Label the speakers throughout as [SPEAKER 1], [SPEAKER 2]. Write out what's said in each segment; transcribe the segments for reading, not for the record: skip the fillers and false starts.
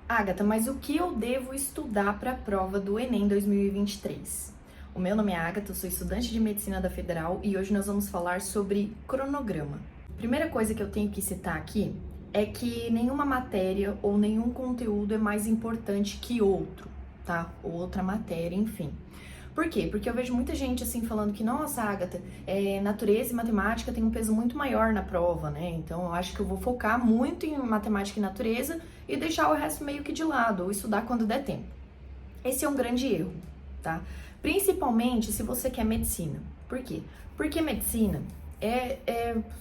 [SPEAKER 1] Agatha, mas o que eu devo estudar para a prova do Enem 2023? O meu nome é Agatha, eu sou estudante de Medicina da Federal e hoje nós vamos falar sobre cronograma. Primeira coisa que eu tenho que citar aqui é que nenhuma matéria ou nenhum conteúdo é mais importante que outro, tá? Ou outra matéria, enfim. Por quê? Porque eu vejo muita gente assim falando que, nossa, Agatha, natureza e matemática tem um peso muito maior na prova, né? Então eu acho que eu vou focar muito em matemática e natureza e deixar o resto meio que de lado, ou estudar quando der tempo. Esse é um grande erro, tá? Principalmente se você quer medicina. Por quê? Porque medicina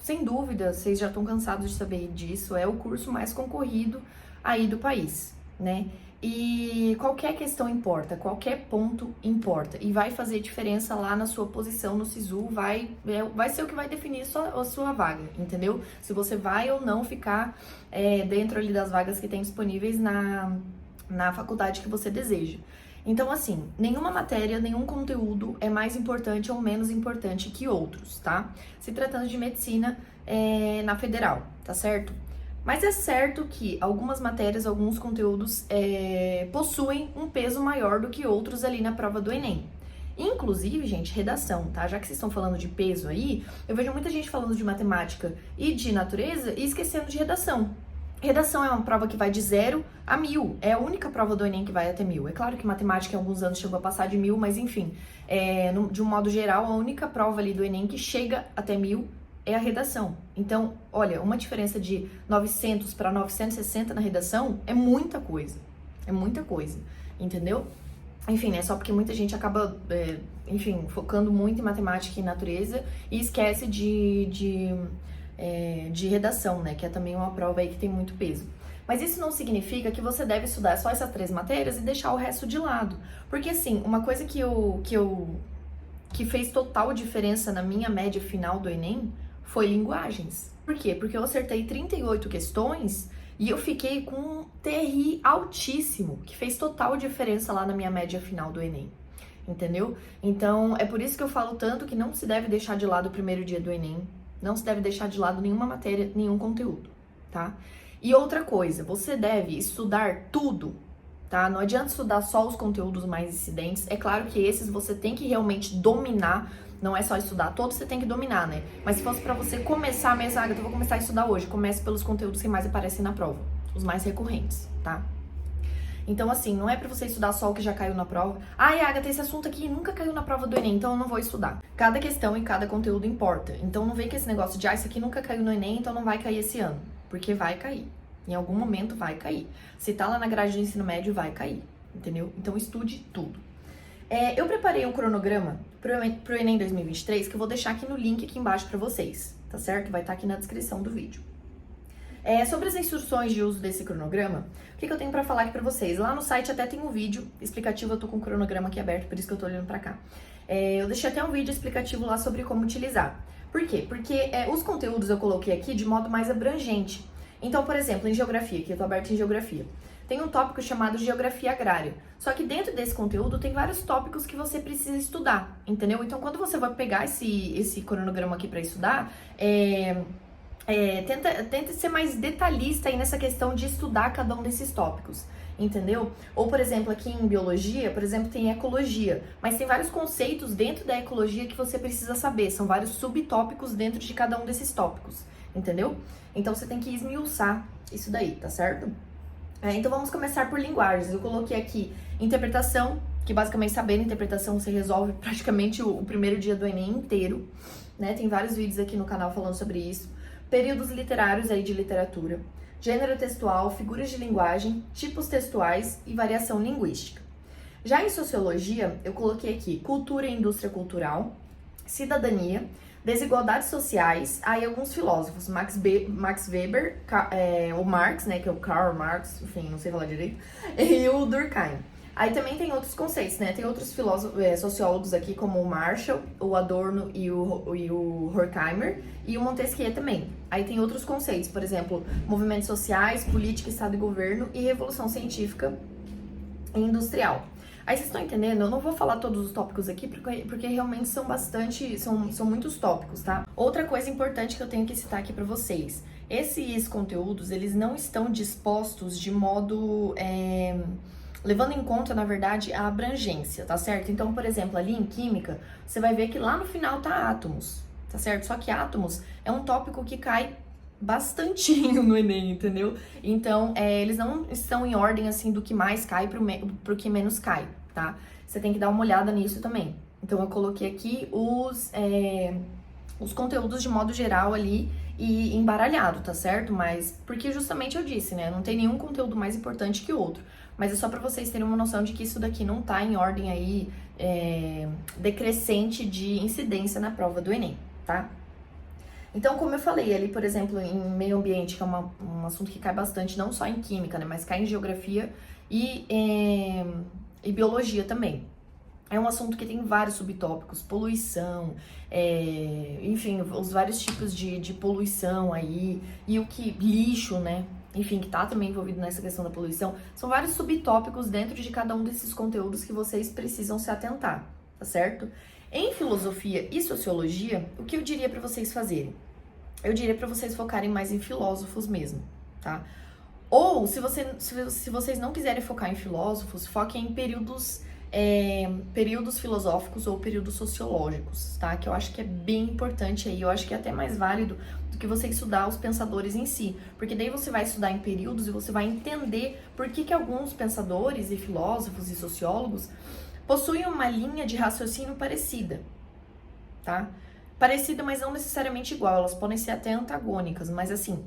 [SPEAKER 1] sem dúvida, vocês já estão cansados de saber disso, é o curso mais concorrido aí do país, né? E qualquer questão importa, qualquer ponto importa e vai fazer diferença lá na sua posição no SISU, vai ser o que vai definir a sua vaga, entendeu? Se você vai ou não ficar dentro ali das vagas que tem disponíveis na faculdade que você deseja. Então, assim, nenhuma matéria, nenhum conteúdo é mais importante ou menos importante que outros, tá? Se tratando de medicina na federal, tá certo? Mas é certo que algumas matérias, alguns conteúdos possuem um peso maior do que outros ali na prova do Enem. Inclusive, gente, redação, tá? Já que vocês estão falando de peso aí, eu vejo muita gente falando de matemática e de natureza e esquecendo de redação. Redação é uma prova que vai de 0 a 1000. É a única prova do Enem que vai até 1000. É claro que matemática em alguns anos chegou a passar de 1000, mas enfim, de um modo geral, a única prova ali do Enem que chega até 1000 é a redação. Então, olha, uma diferença de 900 para 960 na redação é muita coisa. É muita coisa, entendeu? Enfim, é só porque muita gente acaba, focando muito em matemática e natureza e esquece de redação, né? Que é também uma prova aí que tem muito peso. Mas isso não significa que você deve estudar só essas 3 matérias e deixar o resto de lado. Porque, assim, uma coisa que fez total diferença na minha média final do Enem foi linguagens. Por quê? Porque eu acertei 38 questões e eu fiquei com um TRI altíssimo, que fez total diferença lá na minha média final do Enem. Entendeu? Então, é por isso que eu falo tanto que não se deve deixar de lado o primeiro dia do Enem. Não se deve deixar de lado nenhuma matéria, nenhum conteúdo, tá? E outra coisa, você deve estudar tudo, tá? Não adianta estudar só os conteúdos mais incidentes. É claro que esses você tem que realmente dominar, não é só estudar todos, você tem que dominar, né? Mas se fosse pra você começar mesmo, eu vou começar a estudar hoje, comece pelos conteúdos que mais aparecem na prova, os mais recorrentes, tá? Então, assim, não é pra você estudar só o que já caiu na prova. Ai, Agatha, esse assunto aqui nunca caiu na prova do Enem, então eu não vou estudar. Cada questão e cada conteúdo importa. Então, não vem com esse negócio de, isso aqui nunca caiu no Enem, então não vai cair esse ano. Porque vai cair. Em algum momento vai cair. Se tá lá na grade do ensino médio, vai cair. Entendeu? Então, estude tudo. Eu preparei um cronograma pro Enem 2023, que eu vou deixar aqui no link aqui embaixo pra vocês, tá certo? Vai estar aqui na descrição do vídeo. Sobre as instruções de uso desse cronograma, o que eu tenho pra falar aqui pra vocês? Lá no site até tem um vídeo explicativo, eu tô com o cronograma aqui aberto, por isso que eu tô olhando pra cá. Eu deixei até um vídeo explicativo lá sobre como utilizar. Por quê? Porque os conteúdos eu coloquei aqui de modo mais abrangente. Então, por exemplo, em geografia, que eu tô aberto em geografia, tem um tópico chamado geografia agrária. Só que dentro desse conteúdo tem vários tópicos que você precisa estudar, entendeu? Então, quando você vai pegar esse cronograma aqui pra estudar, tenta ser mais detalhista aí nessa questão de estudar cada um desses tópicos, entendeu? Ou, por exemplo, aqui em biologia, por exemplo, tem ecologia, mas tem vários conceitos dentro da ecologia que você precisa saber, são vários subtópicos dentro de cada um desses tópicos, entendeu? Então, você tem que esmiuçar isso daí, tá certo? Então, vamos começar por linguagens. Eu coloquei aqui interpretação, que basicamente sabendo interpretação você resolve praticamente o primeiro dia do Enem inteiro, né? Tem vários vídeos aqui no canal falando sobre isso. Períodos literários aí de literatura, gênero textual, figuras de linguagem, tipos textuais e variação linguística. Já em sociologia, eu coloquei aqui cultura e indústria cultural, cidadania, desigualdades sociais, aí alguns filósofos, Max Weber, o Marx, né, que é o Karl Marx, enfim, não sei falar direito, e o Durkheim. Aí também tem outros conceitos, né? Tem outros filósofos, sociólogos aqui, como o Marshall, o Adorno e o Horkheimer, e o Montesquieu também. Aí tem outros conceitos, por exemplo, movimentos sociais, política, Estado e governo e revolução científica e industrial. Aí vocês estão entendendo? Eu não vou falar todos os tópicos aqui, porque realmente são muitos tópicos, tá? Outra coisa importante que eu tenho que citar aqui pra vocês. Esses conteúdos, eles não estão dispostos de modo... levando em conta, na verdade, a abrangência, tá certo? Então, por exemplo, ali em química, você vai ver que lá no final tá átomos, tá certo? Só que átomos é um tópico que cai bastantinho no Enem, entendeu? Então, eles não estão em ordem, assim, do que mais cai pro que menos cai, tá? Você tem que dar uma olhada nisso também. Então, eu coloquei aqui os conteúdos de modo geral ali e embaralhado, tá certo? Mas, porque justamente eu disse, né? Não tem nenhum conteúdo mais importante que o outro. Mas é só pra vocês terem uma noção de que isso daqui não tá em ordem aí decrescente de incidência na prova do Enem, tá? Então, como eu falei ali, por exemplo, em meio ambiente, que é um assunto que cai bastante, não só em química, né? Mas cai em geografia e biologia também. É um assunto que tem vários subtópicos, poluição, enfim, os vários tipos de poluição aí, e o que, lixo, né? Enfim, que tá também envolvido nessa questão da poluição. São vários subtópicos dentro de cada um desses conteúdos que vocês precisam se atentar, tá certo? Em filosofia e sociologia, o que eu diria pra vocês fazerem? Eu diria pra vocês focarem mais em filósofos mesmo, tá? Ou, se vocês não quiserem focar em filósofos, foquem em períodos filosóficos ou períodos sociológicos, tá? Que eu acho que é bem importante aí, eu acho que é até mais válido do que você estudar os pensadores em si, porque daí você vai estudar em períodos e você vai entender por que alguns pensadores e filósofos e sociólogos possuem uma linha de raciocínio parecida, tá? Parecida, mas não necessariamente igual, elas podem ser até antagônicas, mas assim...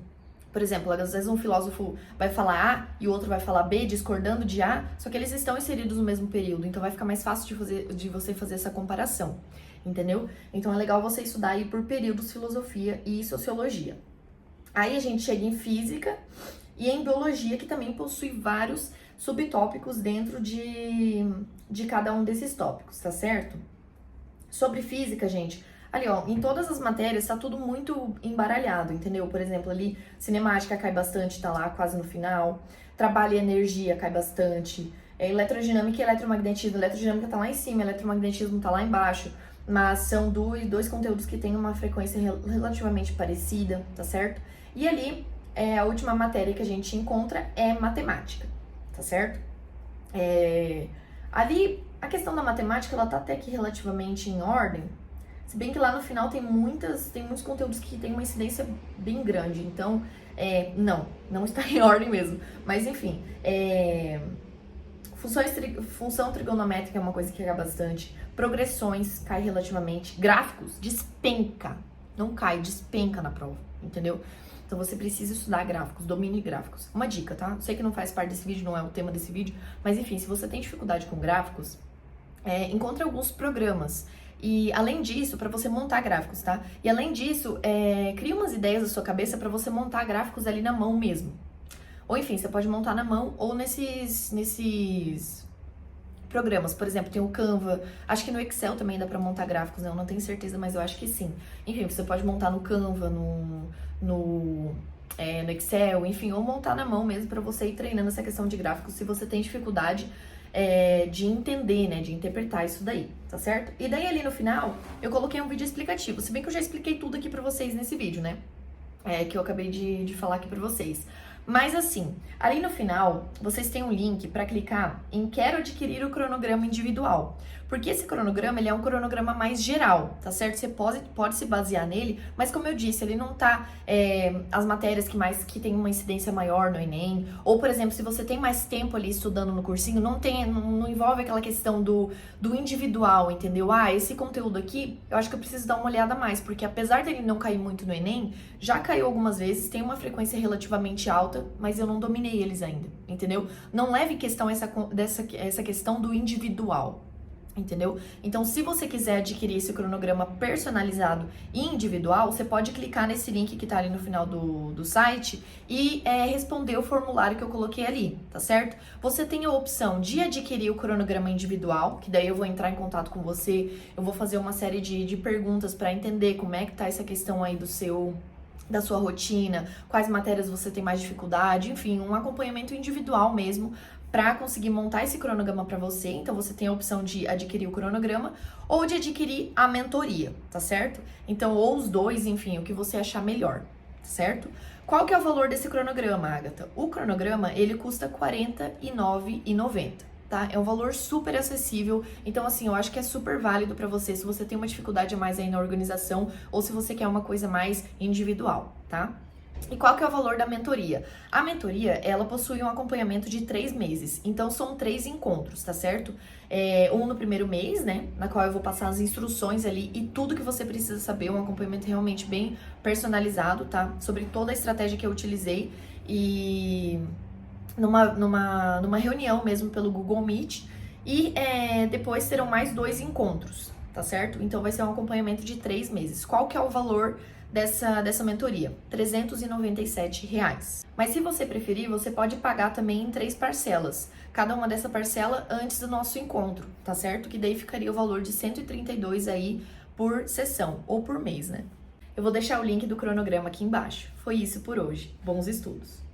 [SPEAKER 1] Por exemplo, às vezes um filósofo vai falar A e o outro vai falar B, discordando de A, só que eles estão inseridos no mesmo período, então vai ficar mais fácil de você fazer essa comparação, entendeu? Então é legal você estudar aí por períodos filosofia e sociologia. Aí a gente chega em física e em biologia, que também possui vários subtópicos dentro de cada um desses tópicos, tá certo? Sobre física, gente... Ali, ó, em todas as matérias tá tudo muito embaralhado, entendeu? Por exemplo, ali, cinemática cai bastante, tá lá quase no final. Trabalho e energia cai bastante. Eletrodinâmica e eletromagnetismo. Elerodinâmica tá lá em cima, eletromagnetismo tá lá embaixo. Mas são dois conteúdos que têm uma frequência relativamente parecida, tá certo? E ali, a última matéria que a gente encontra é matemática, tá certo? Ali, a questão da matemática, ela tá até que relativamente em ordem. Se bem que lá no final tem muitos conteúdos que tem uma incidência bem grande. Então, não está em ordem mesmo. Mas, enfim, função trigonométrica é uma coisa que cai bastante. Progressões cai relativamente. Gráficos, despenca. Não cai, despenca na prova, entendeu? Então, você precisa estudar gráficos, domine gráficos. Uma dica, tá? Sei que não faz parte desse vídeo, não é o tema desse vídeo. Mas, enfim, se você tem dificuldade com gráficos, encontre alguns programas. E além disso, para você montar gráficos, tá? E além disso, cria umas ideias na sua cabeça para você montar gráficos ali na mão mesmo. Ou enfim, você pode montar na mão ou nesses programas. Por exemplo, tem o Canva. Acho que no Excel também dá para montar gráficos, né? Eu não tenho certeza, mas eu acho que sim. Enfim, você pode montar no Canva, no Excel, enfim, ou montar na mão mesmo para você ir treinando essa questão de gráficos se você tem dificuldade de entender, né, de interpretar isso daí, tá certo? E daí ali no final, eu coloquei um vídeo explicativo, se bem que eu já expliquei tudo aqui pra vocês nesse vídeo, né, que eu acabei de falar aqui pra vocês. Mas assim, ali no final, vocês têm um link para clicar em Quero adquirir o cronograma individual. Porque esse cronograma, ele é um cronograma mais geral, tá certo? Você pode se basear nele, mas como eu disse, ele não tá as matérias que tem uma incidência maior no Enem. Ou, por exemplo, se você tem mais tempo ali estudando no cursinho, não envolve aquela questão do individual, entendeu? Ah, esse conteúdo aqui, eu acho que eu preciso dar uma olhada mais, porque apesar dele não cair muito no Enem, já caiu algumas vezes, tem uma frequência relativamente alta, mas eu não dominei eles ainda, entendeu? Não leve em questão essa questão do individual, entendeu? Então, se você quiser adquirir esse cronograma personalizado e individual, você pode clicar nesse link que tá ali no final do site e responder o formulário que eu coloquei ali, tá certo? Você tem a opção de adquirir o cronograma individual, que daí eu vou entrar em contato com você, eu vou fazer uma série de perguntas para entender como é que tá essa questão aí da sua rotina, quais matérias você tem mais dificuldade, enfim, um acompanhamento individual mesmo para conseguir montar esse cronograma para você. Então você tem a opção de adquirir o cronograma ou de adquirir a mentoria, tá certo? Então, ou os dois, enfim, o que você achar melhor. certo? Qual que é o valor desse cronograma, Agatha? O cronograma, ele custa R$ 49,90. Tá? É um valor super acessível, então assim, eu acho que é super válido para você se você tem uma dificuldade a mais aí na organização ou se você quer uma coisa mais individual, tá? E qual que é o valor da mentoria? A mentoria, ela possui um acompanhamento de 3 meses, então são 3 encontros, tá certo? Um no primeiro mês, né, na qual eu vou passar as instruções ali e tudo que você precisa saber, um acompanhamento realmente bem personalizado, tá? Sobre toda a estratégia que eu utilizei e numa reunião mesmo pelo Google Meet e depois serão mais 2 encontros, tá certo? Então vai ser um acompanhamento de 3 meses. Qual que é o valor dessa mentoria? R$ 397. Mas se você preferir, você pode pagar também em 3 parcelas. Cada uma dessa parcela antes do nosso encontro, tá certo? Que daí ficaria o valor de 132 aí por sessão ou por mês, né? Eu vou deixar o link do cronograma aqui embaixo. Foi isso por hoje. Bons estudos!